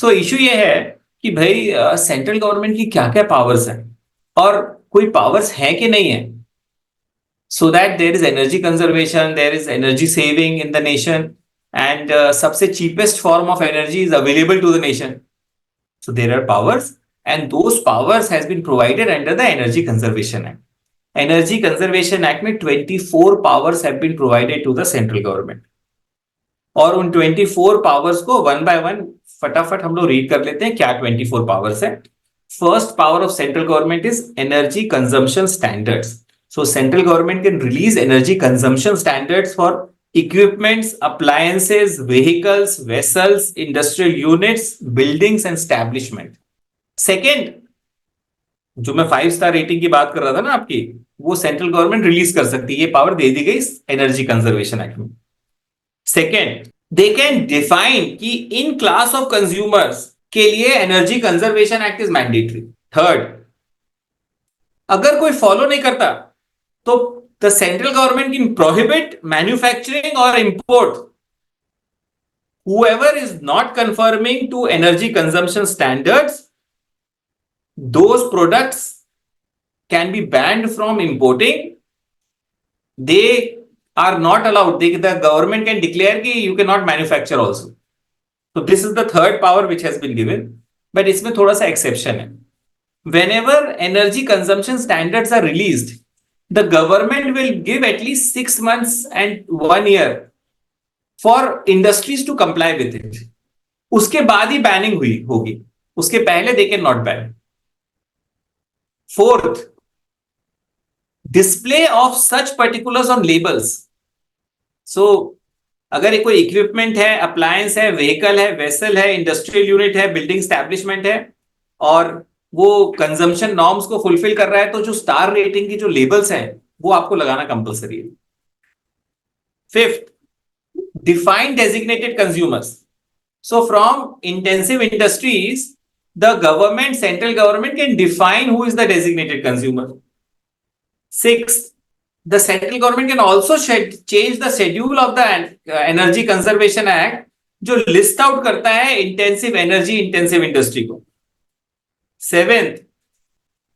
सो issue ये है कि भाई सेंट्रल गवर्नमेंट की क्या क्या पावर्स हैं और कोई पावर्स है कि नहीं है, so that there is energy conservation, there is energy saving in the nation, and सबसे cheapest form of energy is available to the nation. So there are powers and those powers has been provided under the energy conservation act. Energy conservation act में 24 powers have been provided to the central government. और उन 24 powers को one by one फटाफट हम लोग read कर लेते हैं क्या 24 पावर्स है. First power of central government is energy consumption standards. So central government can release energy consumption standards for equipments, appliances, vehicles, vessels, industrial units, buildings and establishment. Second, जो मैं 5 स्टार रेटिंग की बात कर रहा था ना आपकी, वो सेंट्रल गवर्नमेंट रिलीज कर सकती है, ये पावर दे दी गई एनर्जी कंजर्वेशन एक्ट में. सेकेंड, दे कैन डिफाइन कि इन क्लास ऑफ कंज्यूमर्स के लिए energy conservation act is mandatory. Third, अगर कोई फॉलो नहीं करता तो the central government can prohibit manufacturing और import whoever is not conforming to energy consumption standards. Those products can be banned from importing. They are not allowed. The government can declare that you cannot manufacture also. So this is the third power which has been given. But इसमें थोड़ा सा exception है. Whenever energy consumption standards are released, the government will give at least 6 months and 1 year for industries to comply with it. उसके बाद ही banning हुई होगी, उसके पहले they can not ban. Fourth, display of such particulars on labels. So अगर कोई equipment है, appliance है, व्हीकल है, वेसल है, इंडस्ट्रियल यूनिट है, बिल्डिंग स्टैब्लिशमेंट है और वो कंजम्पशन नॉर्म्स को फुलफिल कर रहा है, तो जो स्टार रेटिंग की जो लेबल्स हैं वो आपको लगाना कंपलसरी है. Fifth, define designated consumers. So from intensive industries, the government, central government can define who is the designated consumer. Sixth, the central government can also change the schedule of the Energy Conservation Act जो list out करता है intensive energy intensive industry को. Seventh,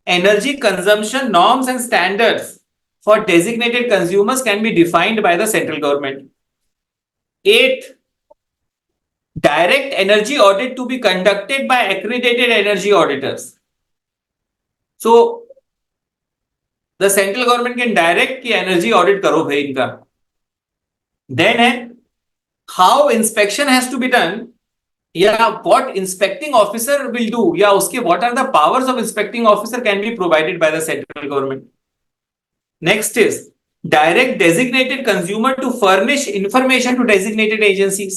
energy consumption norms and standards for designated consumers can be defined by the central government. Eighth, direct energy audit to be conducted by accredited energy auditors. So the central government can direct कि energy audit करो भाई इनका. Then है how inspection has to be done, या what inspecting officer will do, या उसके what are the powers of inspecting officer can be provided by the central government. Next is direct designated consumer to furnish information to designated agencies.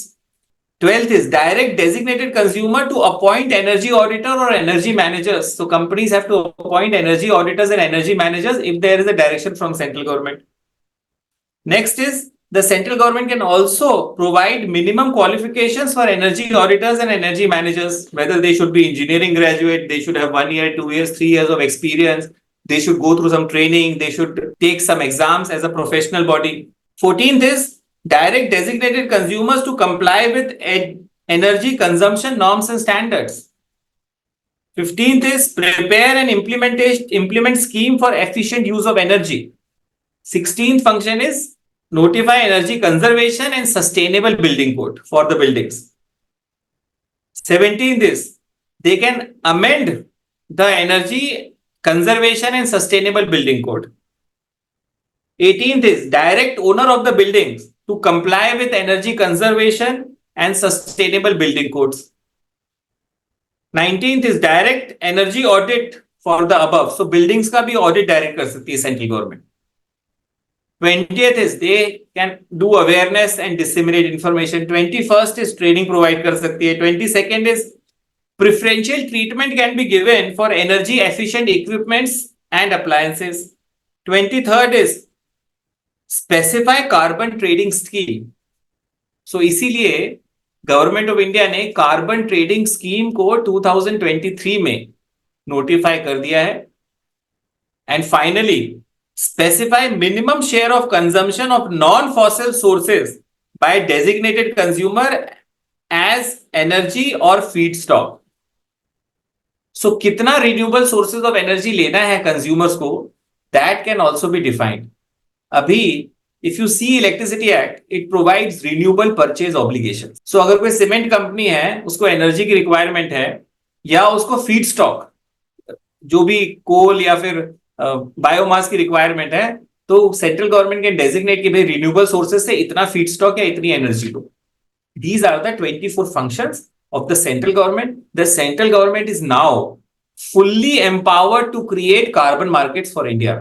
12th is direct designated consumer to appoint energy auditor or energy managers. So companies have to appoint energy auditors and energy managers if there is a direction from central government. Next is the central government can also provide minimum qualifications for energy auditors and energy managers, whether they should be engineering graduate, they should have 1 year, 2 years, 3 years of experience. They should go through some training. They should take some exams as a professional body. 14th is direct designated consumers to comply with energy consumption norms and standards. 15th is prepare and implement scheme for efficient use of energy. 16th function is notify energy conservation and sustainable building code for the buildings. 17th is they can amend the energy conservation and sustainable building code. 18th is direct owner of the buildings to comply with energy conservation and sustainable building codes. 19th is direct energy audit for the above. So buildings का भी audit direct कर सकती है central government. 20th is they can do awareness and disseminate information. 21st is training provide कर सकती है. 22nd is preferential treatment can be given for energy efficient equipments and appliances. 23rd is specify carbon trading scheme. So इसीलिए government of India ने carbon trading scheme को 2023 में notify कर दिया है. And finally specify minimum share of consumption of non fossil sources by designated consumer as energy और feedstock. So कितना renewable sources of energy लेना है कंज्यूमर्स को, that can also be defined. अभी if you see electricity act, it provides renewable purchase obligation. So अगर कोई cement company है, उसको एनर्जी की रिक्वायरमेंट है या उसको फीड स्टॉक जो भी कोल या फिर बायोमास की रिक्वायरमेंट है, तो सेंट्रल गवर्नमेंट कैन डेजिग्नेट कि भाई रिन्यूएबल सोर्सेज से इतना फीड स्टॉक या इतनी energy low. These are the 24 functions of the central government. The central government is now fully empowered to create carbon markets for India.